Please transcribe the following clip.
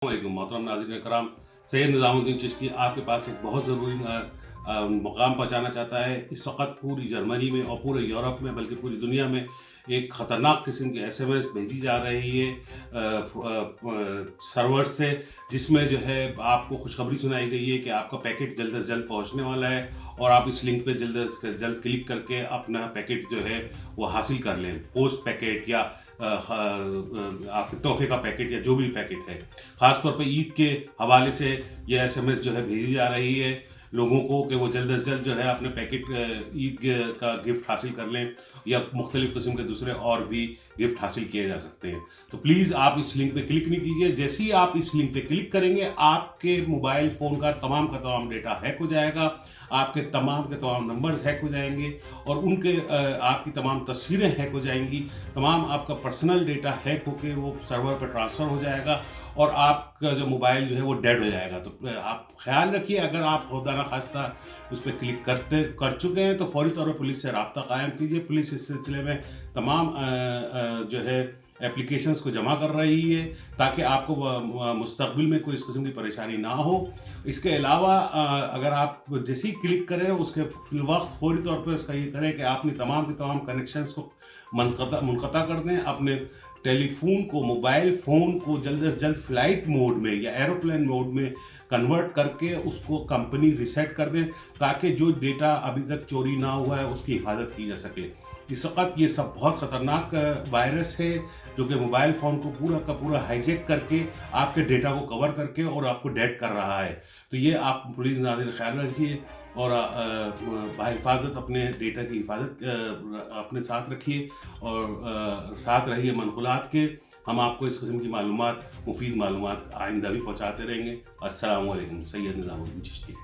वालेकुम मोहतरम नाज़रीन कराम। सैयद निज़ामुद्दीन चिश्ती आपके पास एक बहुत ज़रूरी मुकाम पहुँचाना चाहता है। इस वक्त पूरी जर्मनी में और पूरे यूरोप में बल्कि पूरी दुनिया में एक ख़तरनाक किस्म की SMS भेजी जा रही है सर्वर से, जिसमें जो है आपको खुशखबरी सुनाई गई है कि आपका पैकेट जल्द से जल्द पहुँचने वाला है और आप इस लिंक पे जल्द से जल्द क्लिक करके अपना पैकेट जो है वो हासिल कर लें। पोस्ट पैकेट या आपके तोहफे का पैकेट या जो भी पैकेट है। ख़ासतौर पे ईद के हवाले से ये SMS जो है भेजी जा रही है लोगों को कि वो जल्द से जल्द जो है अपने पैकेट ईद का गिफ्ट हासिल कर लें या मुख्तलिफ़ किस्म के दूसरे और भी गिफ्ट हासिल किए जा सकते हैं। तो प्लीज़ आप इस लिंक पे क्लिक नहीं कीजिए। जैसे ही आप इस लिंक पे क्लिक करेंगे आपके मोबाइल फ़ोन का तमाम डेटा हैक हो जाएगा, आपके तमाम नंबर्स हैक हो जाएंगे और उनके आपकी तमाम तस्वीरें हैक हो जाएंगी, तमाम आपका पर्सनल डेटा हैक होकर वो सर्वर पर ट्रांसफ़र हो जाएगा और आपका जो मोबाइल जो है वो डेड हो जाएगा। तो आप ख्याल रखिए, अगर आप खुदा न खास्ता उस पर क्लिक कर चुके हैं तो फौरी तौर पर पुलिस से रब्ता कायम कीजिए। पुलिस इस सिलसिले में तमाम जो है एप्लीकेशंस को जमा कर रही है ताकि आपको मुस्तक़बिल में कोई इस किस्म की परेशानी ना हो। इसके अलावा अगर आप जैसे ही क्लिक करें उसके वक्त फौरी तौर पर उसका ये करें कि आपने तमाम कनेक्शंस को मुनक़ता कर दें। अपने टेलीफोन को, मोबाइल फ़ोन को जल्द से जल्द फ़्लाइट मोड में या एरोप्लेन मोड में कन्वर्ट करके उसको कंपनी रीसेट कर दें ताकि जो डेटा अभी तक चोरी ना हुआ है उसकी हिफाजत की जा सके। इस वक्त ये सब बहुत ख़तरनाक वायरस है जो कि मोबाइल फ़ोन को पूरा का पूरा हाईजैक करके आपके डेटा को कवर करके और आपको डेड कर रहा है। तो ये आप प्लीज़ नाज़रीन ख्याल रखिए और बाहिफाजत अपने डेटा की हिफाजत अपने साथ रखिए और साथ रहिए मनक़ुलात के। हम आपको इस किस्म की मुफीद मालूमात आइंदा भी पहुँचाते रहेंगे। अस्सलाम वालेकुम। सैयद निज़ामुद्दीन चिश्ती।